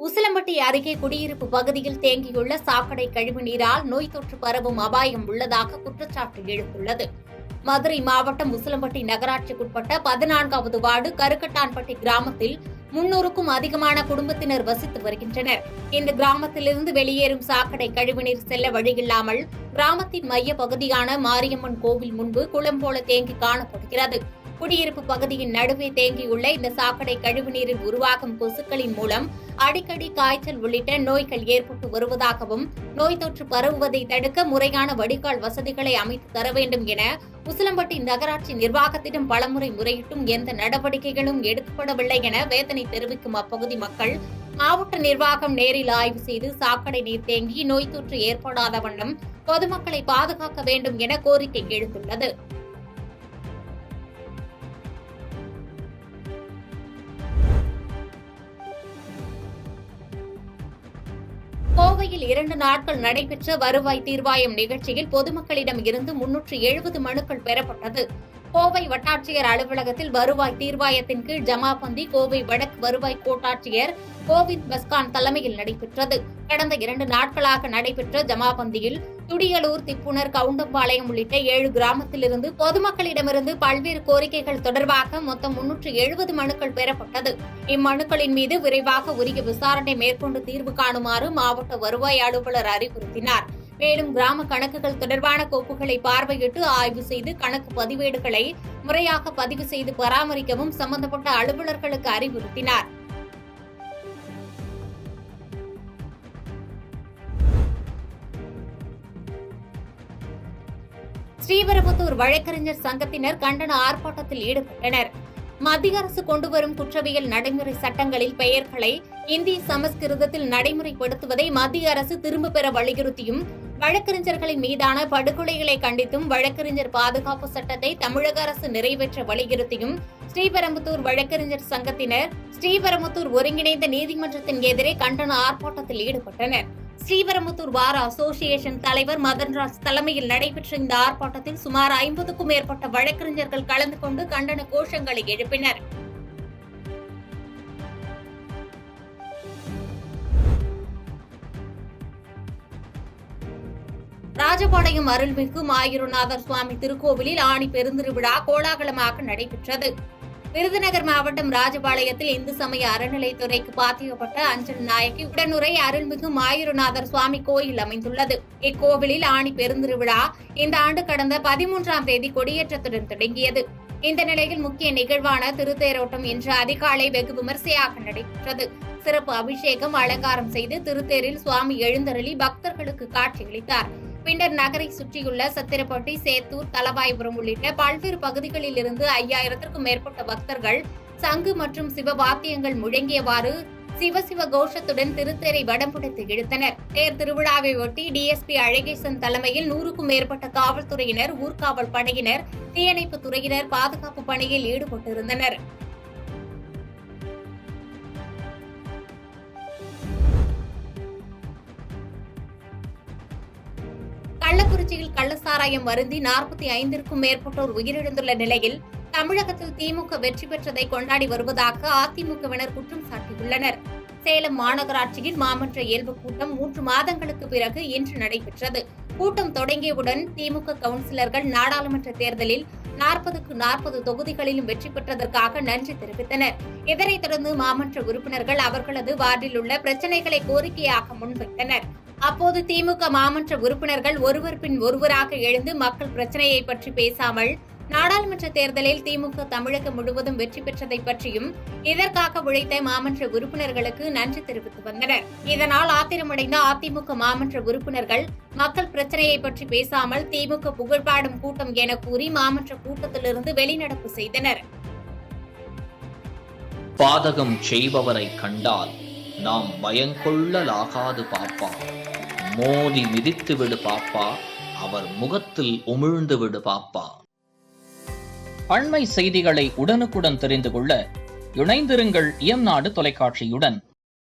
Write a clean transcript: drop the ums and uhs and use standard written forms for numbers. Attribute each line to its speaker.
Speaker 1: உசிலம்பட்டி அருகே குடியிருப்பு பகுதியில் தேங்கியுள்ள சாக்கடை கழிவுநீரால் நோய் தொற்று பரவும் அபாயம் உள்ளதாக குற்றச்சாட்டு எழுந்துள்ளது. மதுரை மாவட்டம் உசிலம்பட்டி நகராட்சிக்குட்பட்ட 14வது வார்டு கருக்கட்டான்பட்டி கிராமத்தில் 300க்கும் அதிகமான குடும்பத்தினர் வசித்து வருகின்றனர். இந்த கிராமத்திலிருந்து வெளியேறும் சாக்கடை கழிவுநீர் செல்ல வழியில்லாமல் கிராமத்தின் மைய பகுதியான மாரியம்மன் கோவில் முன்பு குளம் போல தேங்கி காணப்படுகிறது. குடியிருப்பு பகுதியின் நடுவே தேங்கியுள்ள இந்த சாக்கடை கழிவுநீரில் உருவாகும் கொசுக்களின் மூலம் அடிக்கடி காய்ச்சல் உள்ளிட்ட நோய்கள் ஏற்பட்டு வருவதாகவும், நோய் தொற்று பரவுவதை தடுக்க முறையான வடிகால் வசதிகளை அமைத்து தர வேண்டும் என உசிலம்பட்டி நகராட்சி நிர்வாகத்திடம் பலமுறை முறையிட்டும் எந்த நடவடிக்கைகளும் எடுக்கப்படவில்லை என வேதனை தெரிவிக்கும் அப்பகுதி மக்கள் மாவட்ட நிர்வாகம் நேரில் ஆய்வு செய்து சாக்கடை நீர் தேங்கி நோய் தொற்று ஏற்படாத வண்ணம் பொதுமக்களை பாதுகாக்க வேண்டும் என கோரிக்கை எழுந்துள்ளது. கோவையில் 2 நாட்கள் நடைபெற்ற வருவாய் தீர்வாயம் நிகழ்ச்சியில் பொதுமக்களிடம் இருந்து 370 மனுக்கள் பெறப்பட்டது. கோவை வட்டாட்சியர் அலுவலகத்தில் வருவாய் தீர்வாயத்தின் கீழ் ஜமாபந்தி கோவை வடக்கு வருவாய் கோட்டாட்சியர் கோவிந்த் பஸ்கான் தலைமையில் நடைபெற்றது. கடந்த 2 நாட்களாக நடைபெற்ற ஜமாபந்தியில் துடியலூர், திப்புணர், கவுண்டம்பாளையம் உள்ளிட்ட 7 கிராமத்திலிருந்து பொதுமக்களிடமிருந்து பல்வேறு கோரிக்கைகள் தொடர்பாக மொத்தம் 370 மனுக்கள் பெறப்பட்டது. இம்மனுக்களின் மீது விரைவாக உரிய விசாரணை மேற்கொண்டு தீர்வு காணுமாறு மாவட்ட வருவாய் அலுவலர் அறிவுறுத்தினார். மேலும் கிராம கணக்குகள் தொடர்பான கோப்புகளை பார்வையிட்டு ஆய்வு செய்து கணக்கு பதிவேடுகளை முறையாக பதிவு செய்து பராமரிக்கவும் சம்பந்தப்பட்ட அலுவலர்களுக்கு அறிவுறுத்தினார். ஸ்ரீபெரும்புதூர் வழக்கறிஞர் சங்கத்தினர் கண்டன ஆர்ப்பாட்டத்தில் ஈடுபட்டனர். மத்திய அரசு கொண்டுவரும் குற்றவியல் நடைமுறை சட்டங்களில் பெயர்களை இந்தி சமஸ்கிருதத்தில் நடைமுறைப்படுத்துவதை மத்திய அரசு திரும்பப் பெற வலியுறுத்தியும், வழக்கறிஞர்களின் மீதான படுகொலைகளை கண்டித்தும் வழக்கறிஞர் பாதுகாப்பு சட்டத்தை தமிழக அரசு நிறைவேற்ற வலியுறுத்தியும் ஸ்ரீபெரும்புதூர் வழக்கறிஞர் சங்கத்தினர் ஸ்ரீபெரும்புதூர் ஒருங்கிணைந்த நீதிமன்றத்தின் எதிரே கண்டன ஆர்ப்பாட்டத்தில் ஈடுபட்டனர். ஸ்ரீபெரும்புதூர் வார அசோசியேஷன் தலைவர் மதன்ராஜ் தலைமையில் நடைபெற்ற இந்த ஆர்ப்பாட்டத்தில் சுமார் 50க்கும் மேற்பட்ட வழக்கறிஞர்கள் கலந்து கொண்டு கண்டன கோஷங்களை எழுப்பினர். ராஜபாளையம் அருள்மிகு மாயூரநாதர் சுவாமி திருக்கோவிலில் ஆணி பெருந்திருவிழா கோலாகலமாக நடைபெற்றது. விருதுநகர் மாவட்டம் ராஜபாளையத்தில் இந்து சமய அறநிலைத்துறைக்கு பாத்தியப்பட்ட அஞ்சல் நாயகி உடனுரை அருள்மிகு மாயூரநாதர் சுவாமி கோயில் அமைந்துள்ளது. இக்கோவிலில் ஆணி பெருந்திருவிழா இந்த ஆண்டு கடந்த 13ஆம் தேதி கொடியேற்றத்துடன் தொடங்கியது. இந்த நிலையில் முக்கிய நிகழ்வான திருத்தேரோட்டம் இன்று அதிகாலை வெகு விமர்சையாக நடைபெற்றது. சிறப்பு அபிஷேகம், அலங்காரம் செய்து திருத்தேரில் சுவாமி எழுந்தருளி பக்தர்களுக்கு காட்சியளித்தார். பின்னர் நகரை சுற்றியுள்ள சத்திரப்பட்டி, சேத்தூர், தலவாய்புரம் உள்ளிட்ட பல்வேறு பகுதிகளில் இருந்து 5000த்திற்கும் மேற்பட்ட பக்தர்கள் சங்கு மற்றும் சிவவாத்தியங்கள் முழங்கியவாறு சிவசிவ கோஷத்துடன் திருத்தேரை வடம் பிடித்து இழுத்தனர். தேர் திருவிழாவை ஒட்டி டிஎஸ்பி அழகேசன் தலைமையில் 100க்கும் மேற்பட்ட காவல்துறையினர், ஊர்காவல் படையினர், தீயணைப்பு துறையினர் பாதுகாப்பு பணியில் ஈடுபட்டிருந்தனர். கள்ளக்குறிச்சியில் கள்ளசாராயம் அருந்தி 45ற்கும் மேற்பட்டோர் உயிரிழந்துள்ள நிலையில் தமிழகத்தில் திமுக வெற்றி பெற்றதை கொண்டாடி வருவதாக அதிமுகவினர் குற்றம் சாட்டியுள்ளனர். சேலம் மாநகராட்சியில் மாமன்ற இயல்பு கூட்டம் 3 மாதங்களுக்கு பிறகு இன்று நடைபெற்றது. கூட்டம் தொடங்கியவுடன் திமுக கவுன்சிலர்கள் நாடாளுமன்ற தேர்தலில் 40க்கு 40 தொகுதிகளிலும் வெற்றி பெற்றதற்காக நன்றி தெரிவித்தனர். இதனைத் தொடர்ந்து மாமன்ற உறுப்பினர்கள் அவர்களது வார்டில் உள்ள பிரச்சினைகளை கோரிக்கையாக முன்வைத்தனர். அப்போது திமுக மாமன்ற உறுப்பினர்கள் ஒருவர் பின் ஒருவராக எழுந்து மக்கள் பிரச்சினையை பற்றி பேசாமல் நாடாளுமன்ற தேர்தலில் திமுக தமிழகம் முழுவதும் வெற்றி பெற்றதை பற்றியும் இதற்காக உழைத்த மாமன்ற உறுப்பினர்களுக்கு நன்றி தெரிவித்து வந்தனர். இதனால் ஆத்திரமடைந்த அதிமுக மாமன்ற உறுப்பினர்கள் மக்கள் பிரச்சினையை பற்றி பேசாமல் திமுக புகழ்பாடும் கூட்டம் என கூறி மாமன்ற கூட்டத்திலிருந்து வெளிநடப்பு செய்தனர்.
Speaker 2: பாதகம் செய்பவரை கண்டால் நாம் பயங்கொள்ளலாகாது பாப்பா, மோதி மிதித்து விடு பாப்பா, அவர் முகத்தில் உமிழ்ந்து விடு பாப்பா. அண்மை செய்திகளை உடனுக்குடன் தெரிந்து கொள்ள இணைந்திருங்கள் இயம்நாடு தொலைக்காட்சியுடன்.